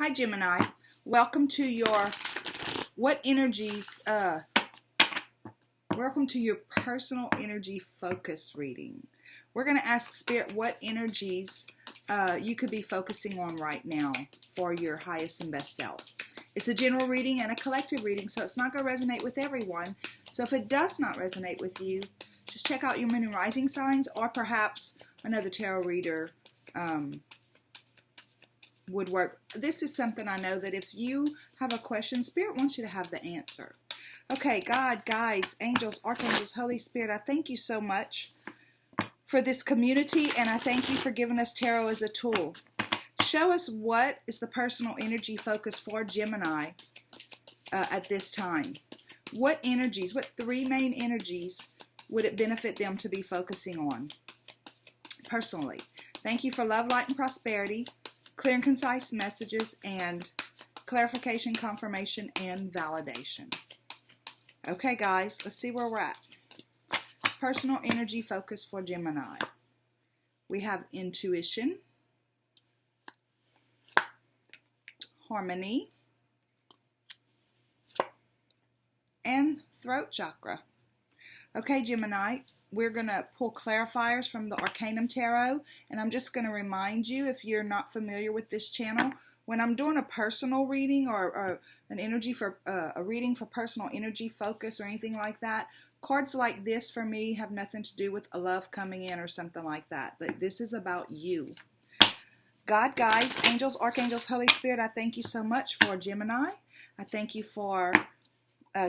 Hi Gemini, welcome to your welcome to your personal energy focus reading. We're going to ask Spirit what energies you could be focusing on right now for your highest and best self. It's a general reading and a collective reading, so it's not going to resonate with everyone. So if it does not resonate with you, just check out your moon and rising signs, or perhaps another tarot reader would work. This is something I know that if you have a question, Spirit wants you to have the answer. Okay, God, guides, angels, archangels, Holy Spirit, I thank you so much for this community, and I thank you for giving us tarot as a tool. Show us what is the personal energy focus for Gemini at this time. What energies, what three main energies would it benefit them to be focusing on personally? Thank you for love, light, and prosperity, clear and concise messages, and clarification, confirmation, and validation. Okay, guys, let's see where we're at. Personal energy focus for Gemini. We have intuition, harmony, and throat chakra. Okay, Gemini, we're going to pull clarifiers from the Arcanum Tarot, and I'm just going to remind you, if you're not familiar with this channel, when I'm doing a personal reading or an energy for a reading for personal energy focus or anything like that, cards like this for me have nothing to do with a love coming in or something like that. This is about you. God, guides, angels, archangels, Holy Spirit, I thank you so much for Gemini. I thank you for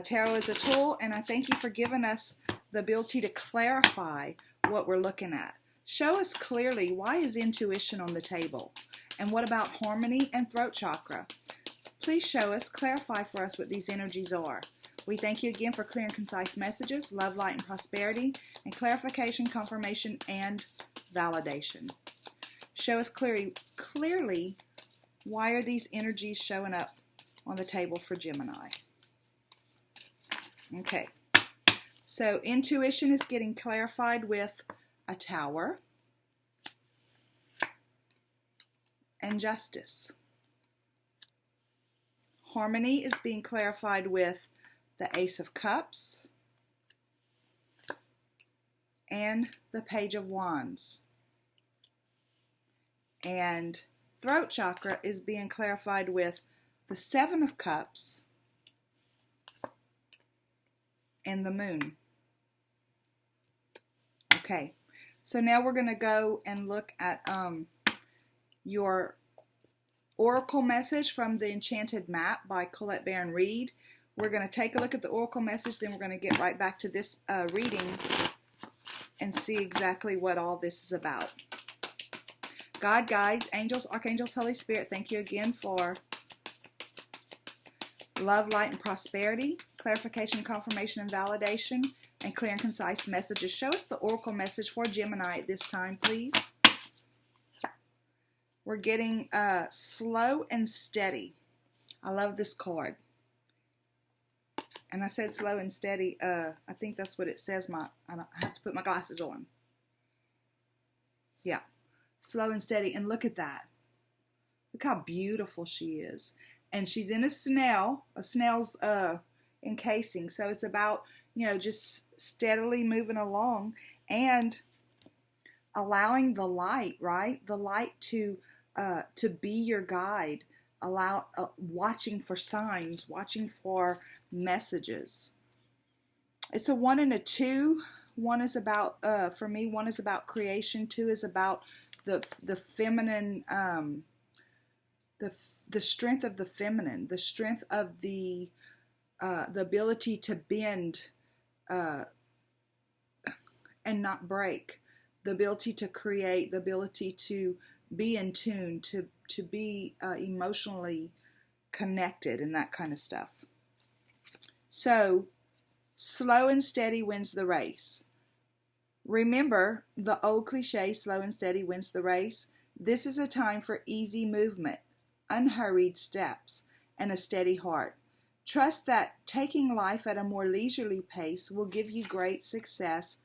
tarot as a tool, and I thank you for giving us the ability to clarify what we're looking at. Show us clearly, why is intuition on the table? And what about harmony and throat chakra? Please show us, clarify for us what these energies are. We thank you again for clear and concise messages, love, light, and prosperity, and clarification, confirmation, and validation. Show us clearly why are these energies showing up on the table for Gemini. Okay. So intuition is getting clarified with a tower and justice. Harmony is being clarified with the Ace of Cups and the Page of Wands. And throat chakra is being clarified with the Seven of Cups and the Moon. Okay, so now we're going to go and look at your Oracle message from the Enchanted Map by Colette Baron Reed. We're going to take a look at the Oracle message, then we're going to get right back to this reading and see exactly what all this is about. God, guides, angels, archangels, Holy Spirit, thank you again for love, light, and prosperity, clarification, confirmation, and validation, and clear and concise messages. Show us the Oracle message for Gemini at this time, please. We're getting slow and steady. I love this card. And I said slow and steady. I think that's what it says. I have to put my glasses on. Yeah. Slow and steady. And look at that. Look how beautiful she is. And she's in a snail's encasing. So it's about, just steadily moving along and allowing the light, right? The light to be your guide. Watching for signs, watching for messages. It's a 1 and a 2. One is about, for me, 1 is about creation. 2 is about the feminine, the strength of the feminine, the strength of the ability to bend and not break, the ability to create, the ability to be in tune, to be emotionally connected and that kind of stuff. So, slow and steady wins the race. Remember the old cliche, slow and steady wins the race. This is a time for easy movement, unhurried steps, and a steady heart. Trust that taking life at a more leisurely pace will give you great success,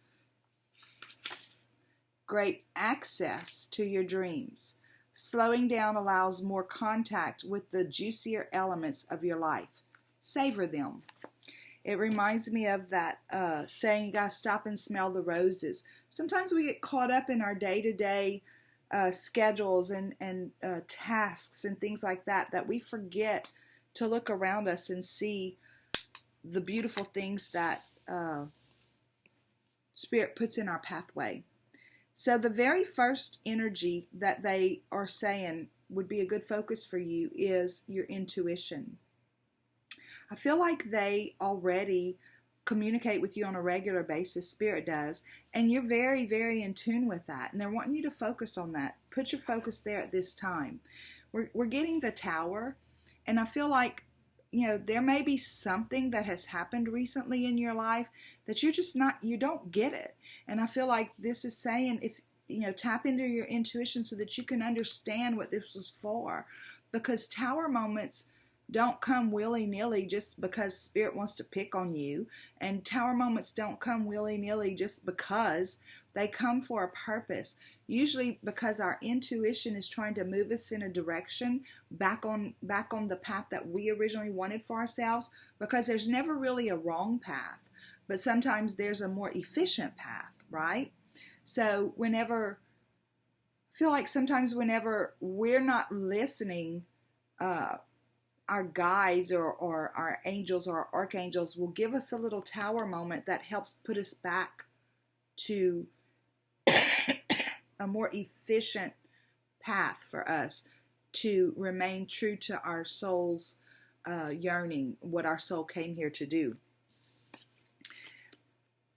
great access to your dreams. Slowing down allows more contact with the juicier elements of your life. Savor them. It reminds me of that saying, you gotta stop and smell the roses. Sometimes we get caught up in our day-to-day schedules and tasks and things like that, that we forget to look around us and see the beautiful things that Spirit puts in our pathway. So the very first energy that they are saying would be a good focus for you is your intuition. I feel like they already communicate with you on a regular basis, Spirit does, and you're very, very in tune with that. And they're wanting you to focus on that. Put your focus there at this time. We're getting the Tower, and I feel like, there may be something that has happened recently in your life that you don't get it. And I feel like this is saying, tap into your intuition so that you can understand what this was for. Because Tower moments don't come willy-nilly just because Spirit wants to pick on you. And Tower moments don't come willy-nilly just because. They come for a purpose. Usually because our intuition is trying to move us in a direction back on the path that we originally wanted for ourselves. Because there's never really a wrong path, but sometimes there's a more efficient path, right? So whenever we're not listening, our guides or our angels or our archangels will give us a little Tower moment that helps put us back to a more efficient path for us to remain true to our soul's yearning, what our soul came here to do.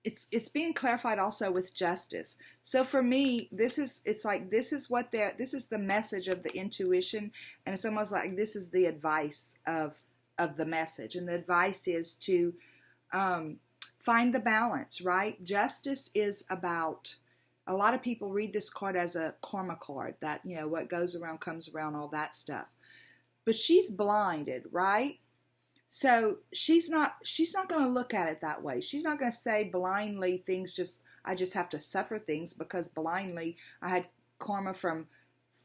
It's being clarified also with justice. So for me, this is the message of the intuition, and it's almost like this is the advice of the message. And the advice is to find the balance, right? Justice is about, a lot of people read this card as a karma card, that, what goes around comes around, all that stuff. But she's blinded, right? So she's not going to look at it that way. She's not going to say blindly I just have to suffer things because blindly I had karma from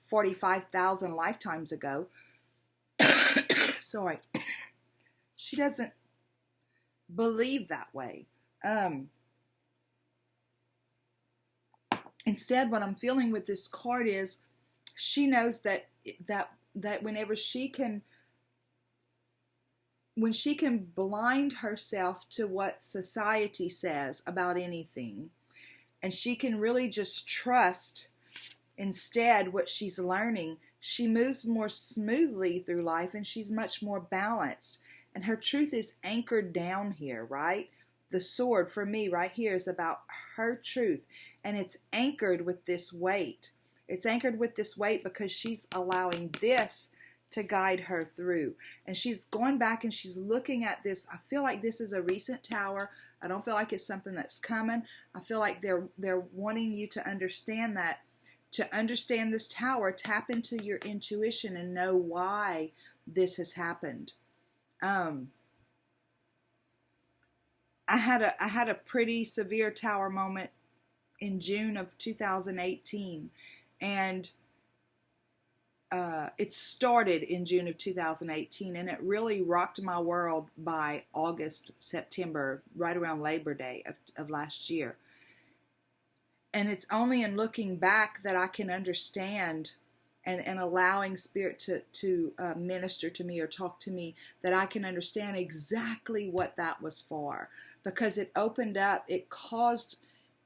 45,000 lifetimes ago. Sorry. She doesn't believe that way. Instead, what I'm feeling with this card is she knows that whenever when she can blind herself to what society says about anything, and she can really just trust instead what she's learning, she moves more smoothly through life, and she's much more balanced. And her truth is anchored down here, right? The sword for me right here is about her truth, and it's anchored with this weight. It's anchored with this weight because she's allowing this to guide her through. And she's going back and she's looking at this. I feel like this is a recent Tower. I don't feel like it's something that's coming. I feel like they're wanting you to understand that. To understand this Tower, tap into your intuition and know why this has happened. I had a pretty severe Tower moment in June of 2018, and it started in June of 2018, and it really rocked my world by August, September, right around Labor Day of last year. And it's only in looking back that I can understand and allowing Spirit to minister to me or talk to me, that I can understand exactly what that was for. Because it opened up, it caused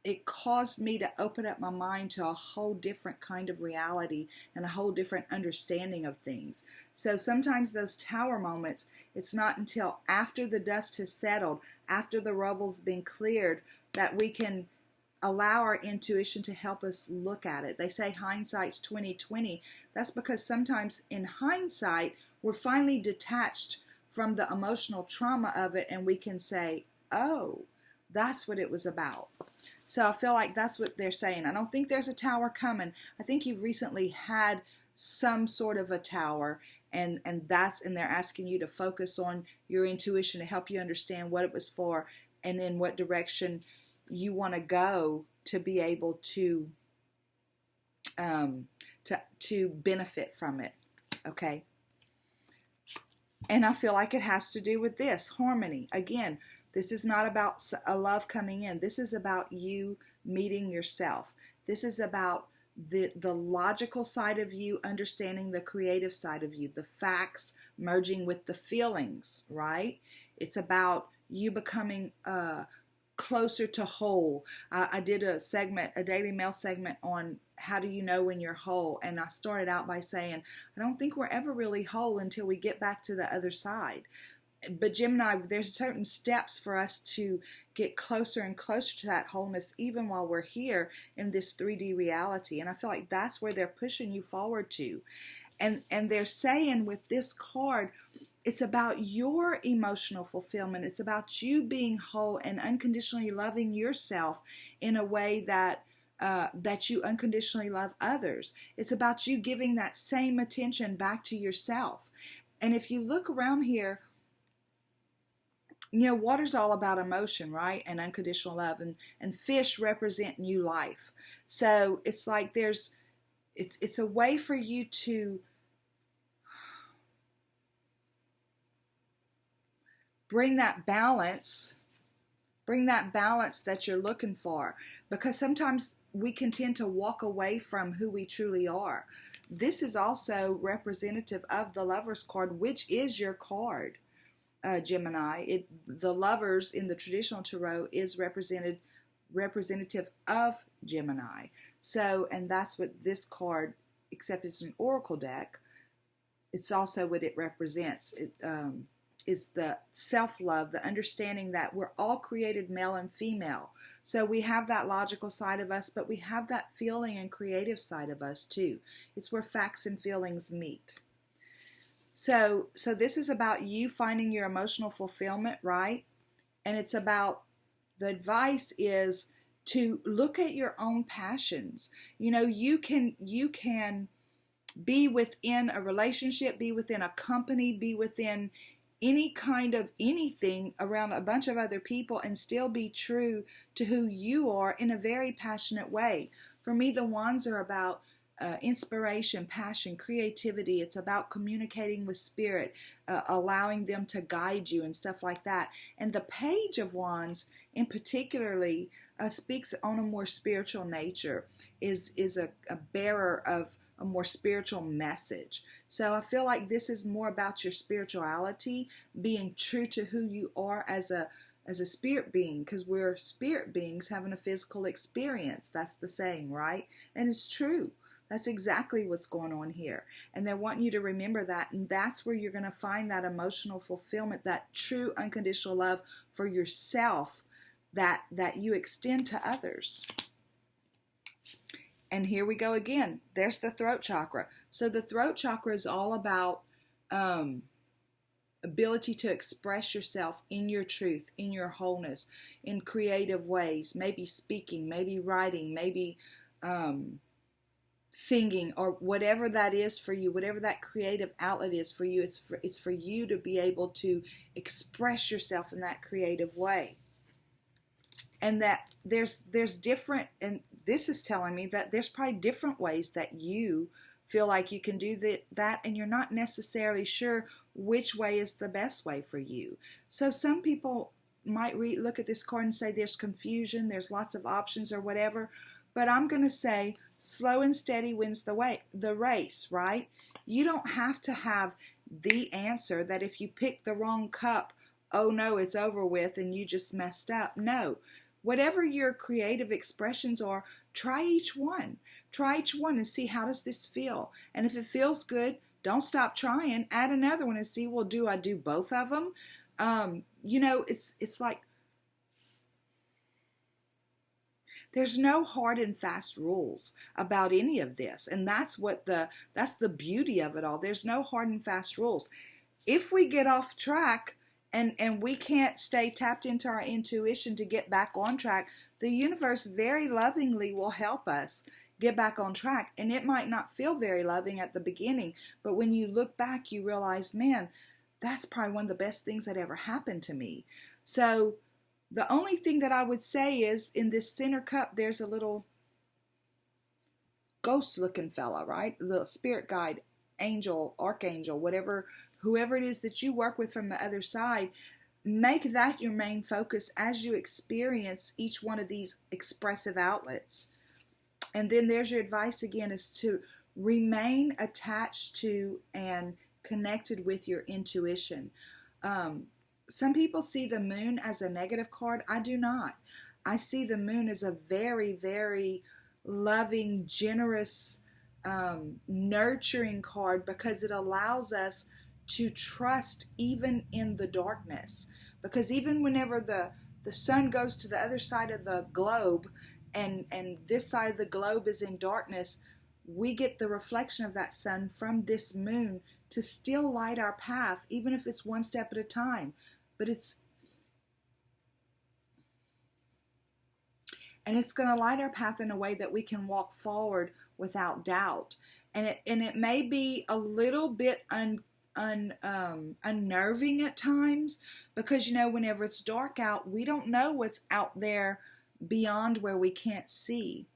me to open up my mind to a whole different kind of reality and a whole different understanding of things. So sometimes those Tower moments, it's not until after the dust has settled, after the rubble's been cleared, that we can allow our intuition to help us look at it. They say hindsight's 20/20. That's because sometimes in hindsight, we're finally detached from the emotional trauma of it, and we can say, oh, that's what it was about. So I feel like that's what they're saying. I don't think there's a Tower coming. I think you've recently had some sort of a Tower, and they're asking you to focus on your intuition to help you understand what it was for and in what direction you want to go to be able to to benefit from it. Okay. And I feel like it has to do with this harmony. Again, this is not about a love coming in. This is about you meeting yourself. This is about the logical side of you understanding the creative side of you, the facts merging with the feelings, right? It's about you becoming closer to whole. I did a Daily Mail segment on how do you know when you're whole, and I started out by saying I don't think we're ever really whole until we get back to the other side. But Gemini, there's certain steps for us to get closer and closer to that wholeness even while we're here in this 3D reality. And I feel like that's where they're pushing you forward to. And they're saying with this card, it's about your emotional fulfillment. It's about you being whole and unconditionally loving yourself in a way that you unconditionally love others. It's about you giving that same attention back to yourself. And if you look around here, water's all about emotion, right? And unconditional love. And fish represent new life. So it's like it's a way for you to bring that balance that you're looking for. Because sometimes we can tend to walk away from who we truly are. This is also representative of the Lover's card, which is your card. Gemini. The Lovers in the traditional tarot is representative of Gemini. So, and that's what this card, except it's an oracle deck, it's also what it represents. It is the self-love, the understanding that we're all created male and female. So we have that logical side of us, but we have that feeling and creative side of us too. It's where facts and feelings meet. So this is about you finding your emotional fulfillment, right? And it's about, the advice is to look at your own passions. You can be within a relationship, be within a company, be within any kind of anything around a bunch of other people and still be true to who you are in a very passionate way. For me, the wands are about inspiration, passion, creativity. It's about communicating with spirit, allowing them to guide you and stuff like that. And the Page of Wands in particularly speaks on a more spiritual nature, is a bearer of a more spiritual message. So I feel like this is more about your spirituality, being true to who you are as a spirit being, because we're spirit beings having a physical experience. That's the saying, right? And it's true. That's exactly what's going on here. And they're wanting you to remember that. And that's where you're going to find that emotional fulfillment, that true unconditional love for yourself that you extend to others. And here we go again. There's the throat chakra. So the throat chakra is all about ability to express yourself in your truth, in your wholeness, in creative ways, maybe speaking, maybe writing, maybe singing, or whatever that is for you, whatever that creative outlet is for you. It's for you to be able to express yourself in that creative way. And that there's different, and this is telling me that there's probably different ways that you feel like you can do that, and you're not necessarily sure which way is the best way for you. So some people might look at this card and say there's confusion, there's lots of options or whatever, but I'm going to say slow and steady wins the race, right? You don't have to have the answer that if you pick the wrong cup, oh no, it's over with and you just messed up. No. Whatever your creative expressions are, try each one. Try each one and see, how does this feel? And if it feels good, don't stop trying. Add another one and see, well, do I do both of them? It's like there's no hard and fast rules about any of this. And that's the beauty of it all. There's no hard and fast rules. If we get off track, and we can't stay tapped into our intuition to get back on track, the universe very lovingly will help us get back on track. And it might not feel very loving at the beginning, but when you look back, you realize, man, that's probably one of the best things that ever happened to me. So the only thing that I would say is, in this center cup, there's a little ghost looking fella, right? The spirit guide, angel, archangel, whoever it is that you work with from the other side, make that your main focus as you experience each one of these expressive outlets. And then there's your advice again, is to remain attached to and connected with your intuition. Some people see the moon as a negative card. I do not. I see the moon as a very, very loving, generous, nurturing card, because it allows us to trust even in the darkness. Because even whenever the sun goes to the other side of the globe, and this side of the globe is in darkness, we get the reflection of that sun from this moon to still light our path, even if it's one step at a time. But it's going to light our path in a way that we can walk forward without doubt. And it may be a little bit unnerving at times, because whenever it's dark out, we don't know what's out there beyond where we can't see.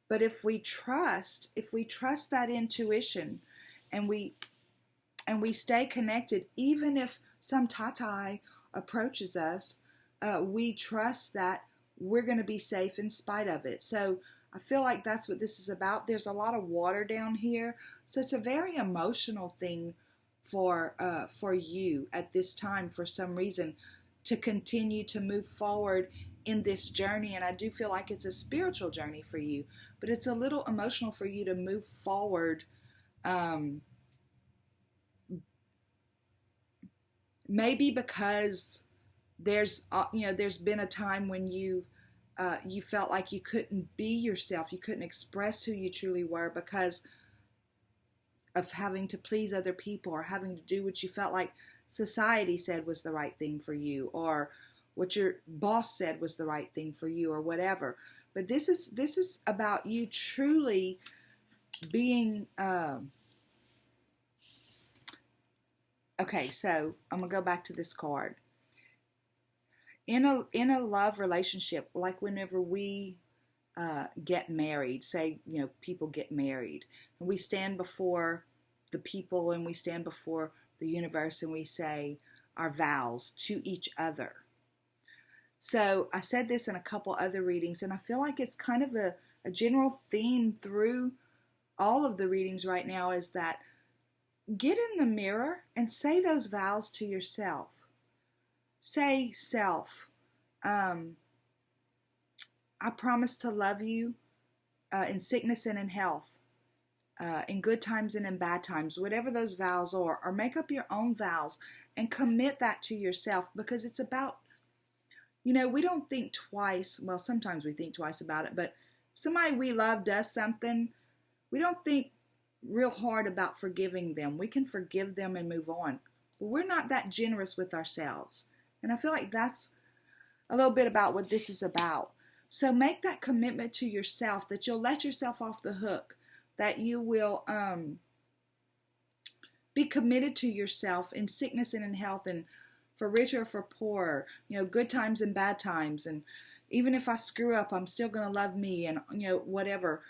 But if we trust that intuition, and we stay connected, even if some tatai approaches us, we trust that we're going to be safe in spite of it. So I feel like that's what this is about. There's a lot of water down here, so it's a very emotional thing for you at this time, for some reason, to continue to move forward in this journey. And I do feel like it's a spiritual journey for you, but it's a little emotional for you to move forward. Maybe because there's been a time when you felt like you couldn't be yourself, you couldn't express who you truly were because of having to please other people, or having to do what you felt like society said was the right thing for you, or what your boss said was the right thing for you, or whatever. But this is about you truly being okay. So I'm gonna go back to this card. In a love relationship, like whenever we get married, say, people get married, and we stand before the people, and we stand before the universe, and we say our vows to each other. So I said this in a couple other readings, and I feel like it's kind of a general theme through all of the readings right now, is that get in the mirror and say those vows to yourself. Say, self, I promise to love you in sickness and in health, in good times and in bad times, whatever those vows are, or make up your own vows and commit that to yourself, because it's about, we don't think twice. Well, sometimes we think twice about it, but if somebody we love does something, we don't think real hard about forgiving them. We can forgive them and move on. But we're not that generous with ourselves. And I feel like that's a little bit about what this is about. So make that commitment to yourself, that you'll let yourself off the hook, that you will be committed to yourself in sickness and in health, and for richer or for poorer, good times and bad times. And even if I screw up, I'm still going to love me, and whatever.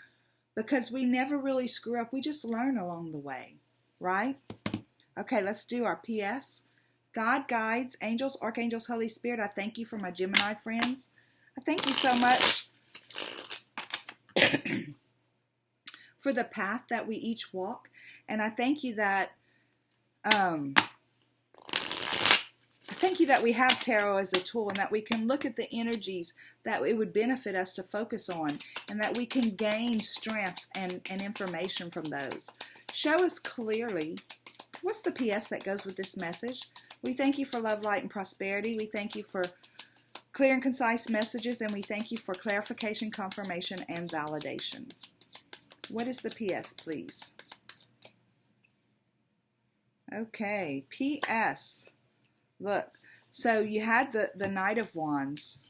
Because we never really screw up. We just learn along the way, right? Okay, let's do our PS. God, guides, angels, archangels, Holy Spirit, I thank you for my Gemini friends. I thank you so much for the path that we each walk. And I thank you that we have tarot as a tool, and that we can look at the energies that it would benefit us to focus on, and that we can gain strength and information from those. Show us clearly, what's the PS that goes with this message? We thank you for love, light, and prosperity. We thank you for clear and concise messages, and we thank you for clarification, confirmation, and validation. What is the PS, please? Okay, PS. Look, so you had the Knight of Wands,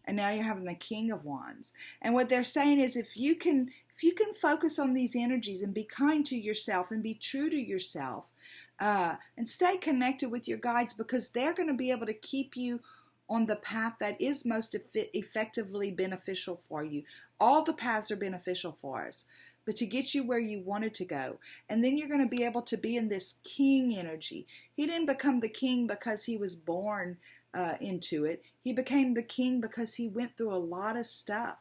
and now you're having the King of Wands. And what they're saying is, if you can focus on these energies and be kind to yourself and be true to yourself, and stay connected with your guides, because they're going to be able to keep you on the path that is most effectively beneficial for you. All the paths are beneficial for us, but to get you where you wanted to go. And then you're going to be able to be in this king energy. He didn't become the king because he was born into it. He became the king because he went through a lot of stuff,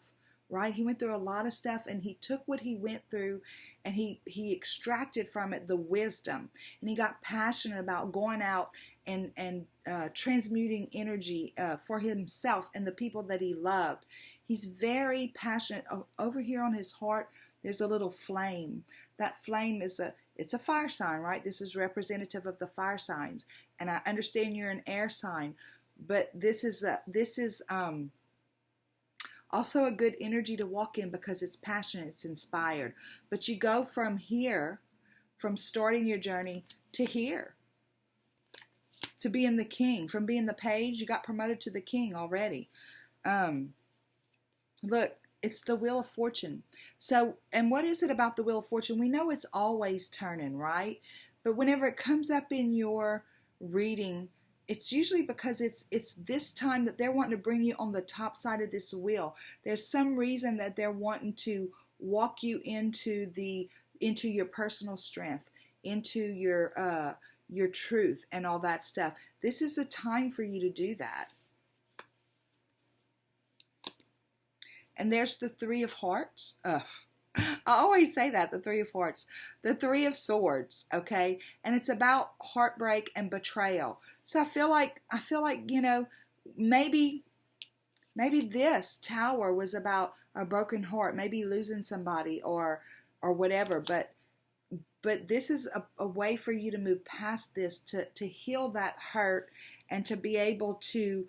right? He went through a lot of stuff, and he took what he went through and he extracted from it the wisdom, and he got passionate about going out and transmuting energy for himself and the people that he loved. He's very passionate. Over here on his heart, there's a little flame. That flame it's a fire sign, right? This is representative of the fire signs. And I understand you're an air sign, but this is also a good energy to walk in because it's passionate, it's inspired. But you go from here, from starting your journey to here, to being the king. From being the page, you got promoted to the king already. Look, it's the Wheel of Fortune. So, and what is it about the Wheel of Fortune? We know it's always turning, right? But whenever it comes up in your reading, it's usually because it's this time that they're wanting to bring you on the top side of this wheel. There's some reason that they're wanting to walk you into your personal strength, into your truth and all that stuff. This is a time for you to do that. And there's the Three of Hearts. I always say that, the Three of Hearts. The Three of Swords, okay? And it's about heartbreak and betrayal. So I feel like, maybe this Tower was about a broken heart, maybe losing somebody or whatever, but this is a way for you to move past this, to heal that hurt, and to be able to,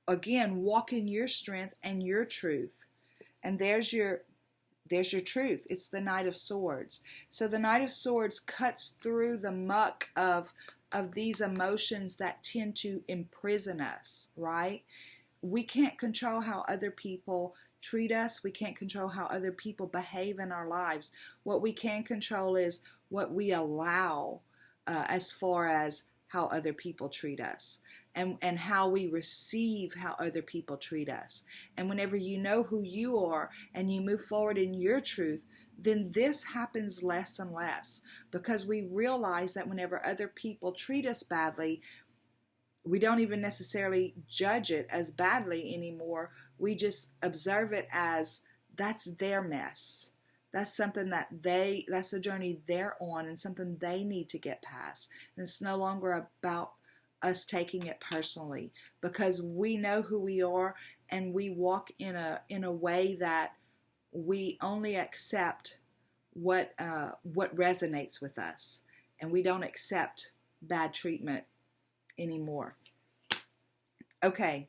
again, walk in your strength and your truth. And there's your truth. It's the Knight of Swords. So the Knight of Swords cuts through the muck of these emotions that tend to imprison us, right? We can't control how other people treat us. We can't control how other people behave in our lives. What we can control is what we allow as far as how other people treat us, and how we receive how other people treat us. And whenever you know who you are and you move forward in your truth, then this happens less and less, because we realize that whenever other people treat us badly, we don't even necessarily judge it as badly anymore. We just observe it as that's their mess. That's something that's a journey they're on and something they need to get past. And it's no longer about us taking it personally, because we know who we are and we walk in a way that we only accept what resonates with us, and we don't accept bad treatment anymore. Okay.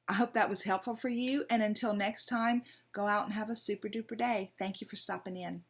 I hope that was helpful for you. And until next time, go out and have a super duper day. Thank you for stopping in.